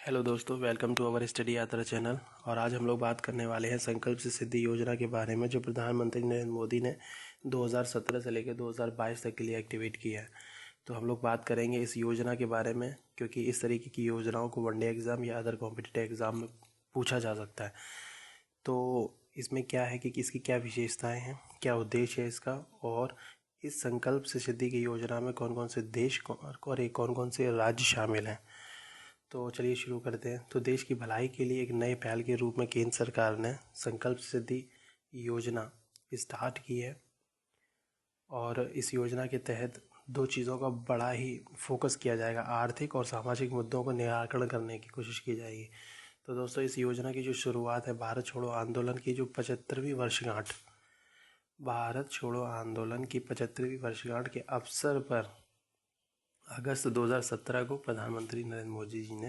Hello दोस्तों, welcome to our study यात्रा channel. और आज हम लोग बात करने वाले हैं संकल्प से सिद्धि योजना के बारे में, जो प्रधानमंत्री नरेंद्र मोदी ने 2017 से लेकर 2022 तक के लिए एक्टिवेट किया है। तो हम लोग बात करेंगे इस योजना के बारे में, क्योंकि इस तरीके की योजनाओं को वनडे एग्ज़ाम या अदर कॉम्पिटिटिव एग्ज़ाम में पूछा जा सकता है। तो इसमें क्या है कि इसकी क्या विशेषताएँ हैं, क्या उद्देश्य है इसका, और इस संकल्प से सिद्धि की योजना में कौन कौन से देश और कौन कौन से राज्य शामिल हैं। तो चलिए शुरू करते हैं। तो देश की भलाई के लिए एक नए पहल के रूप में केंद्र सरकार ने संकल्प सिद्धि योजना स्टार्ट की है। और इस योजना के तहत दो चीज़ों का बड़ा ही फोकस किया जाएगा। आर्थिक और सामाजिक मुद्दों को निराकरण करने की कोशिश की जाएगी। तो दोस्तों, इस योजना की जो शुरुआत है, भारत छोड़ो आंदोलन की जो 75वीं वर्षगांठ, भारत छोड़ो आंदोलन की 75वीं वर्षगांठ के अवसर पर अगस्त 2017 को प्रधानमंत्री नरेंद्र मोदी जी ने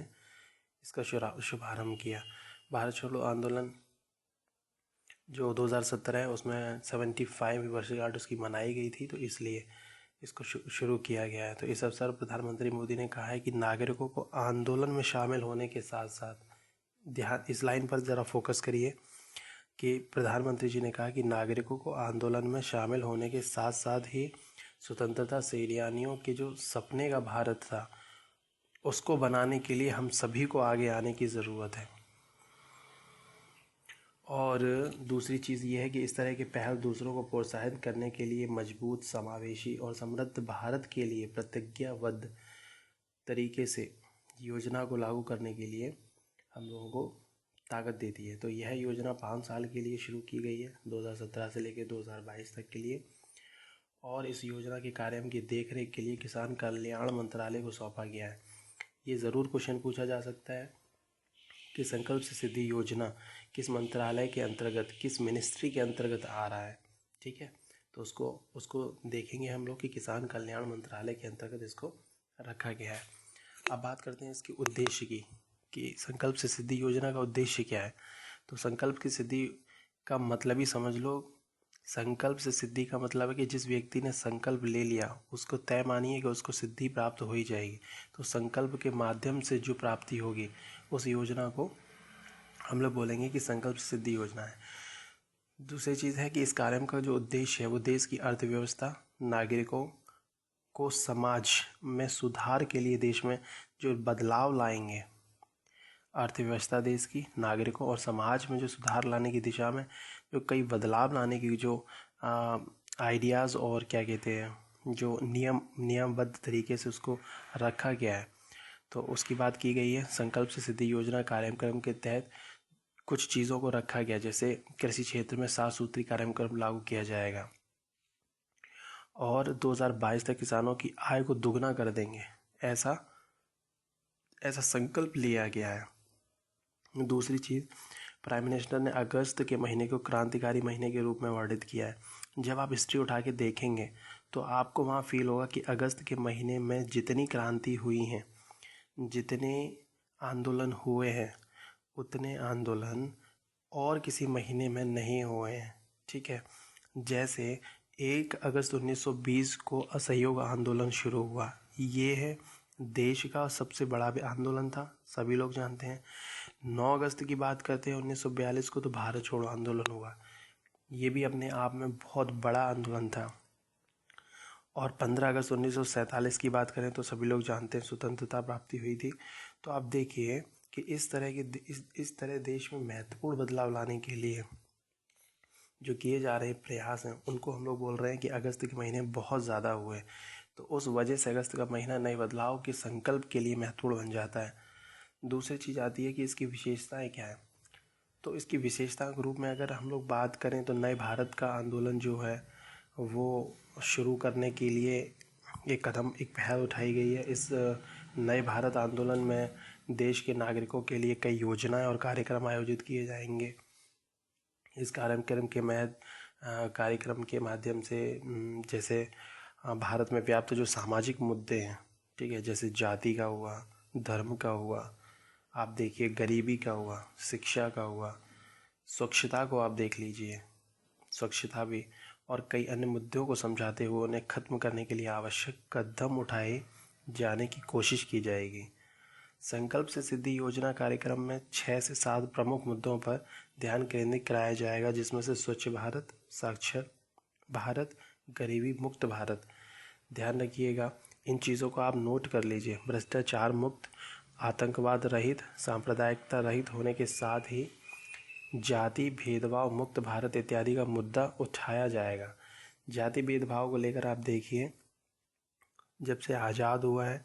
इसका शुभारंभ किया। भारत छोड़ो आंदोलन जो 2017 है, उसमें 75वीं वर्षगांठ उसकी मनाई गई थी, तो इसलिए इसको शुरू किया गया है। तो इस अवसर पर प्रधानमंत्री मोदी ने कहा है कि नागरिकों को आंदोलन में शामिल होने के साथ साथ, ध्यान इस लाइन पर ज़रा फोकस करिए कि प्रधानमंत्री जी ने कहा कि नागरिकों को आंदोलन में शामिल होने के साथ साथ ही स्वतंत्रता सेनानियों के जो सपने का भारत था, उसको बनाने के लिए हम सभी को आगे आने की ज़रूरत है। और दूसरी चीज़ ये है कि इस तरह के पहल दूसरों को प्रोत्साहित करने के लिए मजबूत, समावेशी और समृद्ध भारत के लिए प्रतिज्ञाबद्ध तरीके से योजना को लागू करने के लिए हम लोगों को ताकत देती है। तो यह योजना 5 साल के लिए शुरू की गई है, 2017 से लेकर 2022 तक के लिए। और इस योजना के कार्य की देखरेख के लिए किसान कल्याण मंत्रालय को सौंपा गया है। ये ज़रूर क्वेश्चन पूछा जा सकता है कि संकल्प से सिद्धि योजना किस मंत्रालय के अंतर्गत, किस मिनिस्ट्री के अंतर्गत आ रहा है। ठीक है, तो उसको देखेंगे हम लोग कि किसान कल्याण मंत्रालय के अंतर्गत इसको रखा गया है। अब बात करते हैं इसके उद्देश्य की, कि संकल्प से सिद्धि योजना का उद्देश्य क्या है। तो संकल्प की सिद्धि का मतलब ही समझ लो। संकल्प से सिद्धि का मतलब है कि जिस व्यक्ति ने संकल्प ले लिया, उसको तय मानिए कि उसको सिद्धि प्राप्त हो ही जाएगी। तो संकल्प के माध्यम से जो प्राप्ति होगी, उस योजना को हम लोग बोलेंगे कि संकल्प सिद्धि योजना है। दूसरी चीज़ है कि इस कार्यक्रम का जो उद्देश्य है, वो देश की अर्थव्यवस्था, नागरिकों को समाज में सुधार के लिए देश में जो बदलाव लाएंगे, अर्थव्यवस्था देश की, नागरिकों और समाज में जो सुधार लाने की दिशा में जो कई बदलाव लाने की जो आइडियाज़ और क्या कहते हैं, जो नियमबद्ध तरीके से उसको रखा गया है, तो उसकी बात की गई है। संकल्प से सिद्धि योजना कार्यक्रम के तहत कुछ चीज़ों को रखा गया, जैसे कृषि क्षेत्र में 7 सूत्री कार्यक्रम लागू किया जाएगा और 2022 तक किसानों की आय को दुगना कर देंगे, ऐसा संकल्प लिया गया है। दूसरी चीज़, प्राइम मिनिस्टर ने अगस्त के महीने को क्रांतिकारी महीने के रूप में वर्णित किया है। जब आप हिस्ट्री उठा के देखेंगे तो आपको वहाँ फील होगा कि अगस्त के महीने में जितनी क्रांति हुई हैं, जितने आंदोलन हुए हैं, उतने आंदोलन और किसी महीने में नहीं हुए हैं। ठीक है, जैसे 1 अगस्त 1920 को असहयोग आंदोलन शुरू हुआ। ये है देश का सबसे बड़ा भी आंदोलन था, सभी लोग जानते हैं। 9 अगस्त की बात करते हैं 1942 को, तो भारत छोड़ो आंदोलन हुआ। ये भी अपने आप में बहुत बड़ा आंदोलन था। और 15 अगस्त 1947 की बात करें तो सभी लोग जानते हैं, स्वतंत्रता प्राप्ति हुई थी। तो आप देखिए कि इस तरह देश में महत्वपूर्ण बदलाव लाने के लिए जो किए जा रहे प्रयास हैं, उनको हम लोग बोल रहे हैं कि अगस्त के महीने बहुत ज़्यादा हुए। तो उस वजह से अगस्त का महीना नए बदलाव के संकल्प के लिए महत्वपूर्ण बन जाता है। दूसरी चीज़ आती है कि इसकी विशेषताएं क्या है। तो इसकी विशेषता के रूप में अगर हम लोग बात करें तो नए भारत का आंदोलन जो है वो शुरू करने के लिए एक पहल उठाई गई है। इस नए भारत आंदोलन में देश के नागरिकों के लिए कई योजनाएं और कार्यक्रम आयोजित किए जाएंगे। इस कार्यक्रम के माध्यम से जैसे भारत में व्याप्त जो सामाजिक मुद्दे हैं, ठीक है, जैसे जाति का हुआ, धर्म का हुआ, आप देखिए गरीबी का हुआ, शिक्षा का हुआ, स्वच्छता को आप देख लीजिए, स्वच्छता भी, और कई अन्य मुद्दों को समझाते हुए उन्हें ख़त्म करने के लिए आवश्यक कदम उठाए जाने की कोशिश की जाएगी। संकल्प से सिद्धि योजना कार्यक्रम में 6 से 7 प्रमुख मुद्दों पर ध्यान केंद्रित कराया जाएगा, जिसमें से स्वच्छ भारत, साक्षर भारत, गरीबी मुक्त भारत। ध्यान रखिएगा, इन चीज़ों को आप नोट कर लीजिए। भ्रष्टाचार मुक्त, आतंकवाद रहित, सांप्रदायिकता रहित होने के साथ ही जाति भेदभाव मुक्त भारत इत्यादि का मुद्दा उठाया जाएगा। जाति भेदभाव को लेकर आप देखिए, जब से आज़ाद हुआ है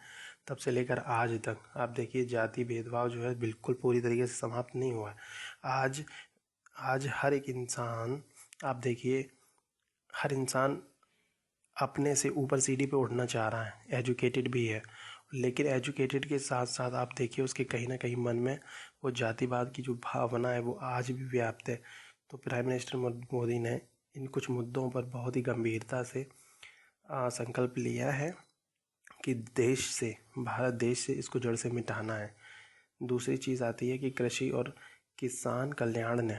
तब से लेकर आज तक आप देखिए जाति भेदभाव जो है बिल्कुल पूरी तरीके से समाप्त नहीं हुआ है। आज हर एक इंसान, आप देखिए, हर इंसान अपने से ऊपर सीढ़ी पे उठना चाह रहा है, एजुकेटेड भी है, लेकिन एजुकेटेड के साथ साथ आप देखिए उसके कहीं ना कहीं मन में वो जातिवाद की जो भावना है वो आज भी व्याप्त है। तो प्राइम मिनिस्टर मोदी ने इन कुछ मुद्दों पर बहुत ही गंभीरता से संकल्प लिया है कि भारत देश से इसको जड़ से मिटाना है। दूसरी चीज़ आती है कि कृषि और किसान कल्याण ने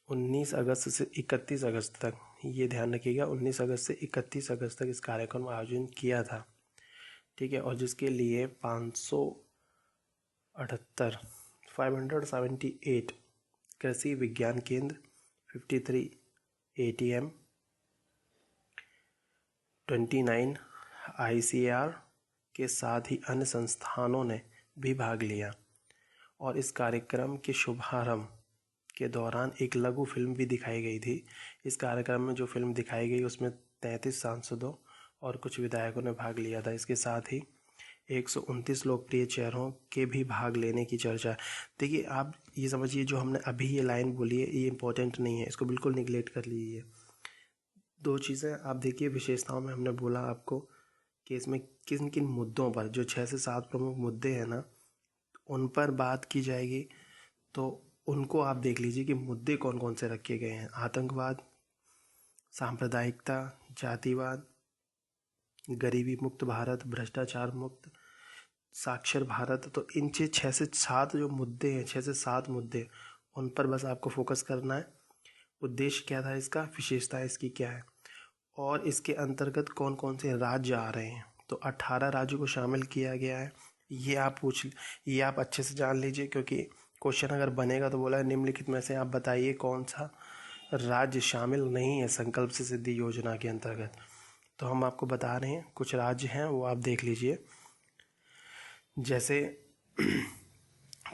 19 अगस्त से 31 अगस्त तक, ये ध्यान रखिएगा, 19 अगस्त से 31 अगस्त तक इस कार्यक्रम का आयोजन किया था, ठीक है। और जिसके लिए 578 कृषि विज्ञान केंद्र, 53 ATM, 29 ICAR के साथ ही अन्य संस्थानों ने भी भाग लिया। और इस कार्यक्रम के शुभारंभ के दौरान एक लघु फिल्म भी दिखाई गई थी। इस कार्यक्रम में जो फिल्म दिखाई गई उसमें 33 सांसदों और कुछ विधायकों ने भाग लिया था। इसके साथ ही 129 लोकप्रिय चेहरों के भी भाग लेने की चर्चा है। देखिए, आप ये समझिए, जो हमने अभी ये लाइन बोली है ये इम्पोर्टेंट नहीं है, इसको बिल्कुल निगलेक्ट कर लीजिए। दो चीज़ें आप देखिए, विशेषताओं में हमने बोला आपको कि इसमें किन किन मुद्दों पर, जो 6 से 7 प्रमुख मुद्दे हैं ना, उन पर बात की जाएगी। तो उनको आप देख लीजिए कि मुद्दे कौन कौन से रखे गए हैं। आतंकवाद, सांप्रदायिकता, जातिवाद, गरीबी मुक्त भारत, भ्रष्टाचार मुक्त, साक्षर भारत। तो इन 6 से 7 जो मुद्दे हैं, 6 से 7 मुद्दे, उन पर बस आपको फोकस करना है। उद्देश्य क्या था इसका, विशेषताएं इसकी क्या है, और इसके अंतर्गत कौन कौन से राज्य आ रहे हैं। तो 18 राज्यों को शामिल किया गया है। ये आप अच्छे से जान लीजिए, क्योंकि क्वेश्चन अगर बनेगा तो बोला है निम्नलिखित में से आप बताइए कौन सा राज्य शामिल नहीं है संकल्प से सिद्धि योजना के अंतर्गत। तो हम आपको बता रहे हैं, कुछ राज्य हैं वो आप देख लीजिए, जैसे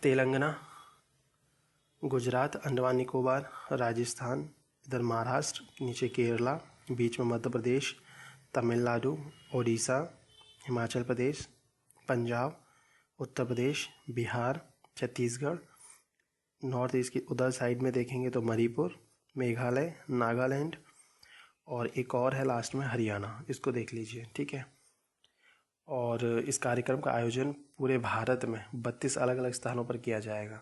तेलंगाना, गुजरात, अंडमान निकोबार, राजस्थान, इधर महाराष्ट्र, नीचे केरला, बीच में मध्य प्रदेश, तमिलनाडु, उड़ीसा, हिमाचल प्रदेश, पंजाब, उत्तर प्रदेश, बिहार, छत्तीसगढ़, नॉर्थ ईस्ट की उधर साइड में देखेंगे तो मणिपुर, मेघालय, नागालैंड, और एक और है लास्ट में हरियाणा। इसको देख लीजिए, ठीक है। और इस कार्यक्रम का आयोजन पूरे भारत में 32 अलग अलग स्थानों पर किया जाएगा।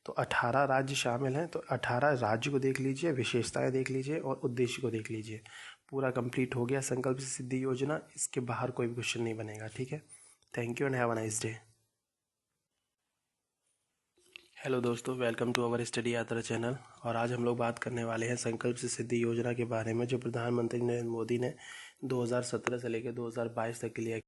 तो 18 राज्य शामिल हैं। तो 18 राज्य को देख लीजिए, विशेषताएं देख लीजिए और उद्देश्य को देख लीजिए। पूरा कंप्लीट हो गया संकल्प से सिद्धि योजना। इसके बाहर कोई भी क्वेश्चन नहीं बनेगा, ठीक है। Thank you and have a nice day. Hello दोस्तों, वेलकम टू अवर स्टडी यात्रा चैनल। और आज हम लोग बात करने वाले हैं संकल्प से सिद्धि योजना के बारे में, जो प्रधानमंत्री नरेंद्र मोदी ने 2017 से लेकर 2022 तक के लिए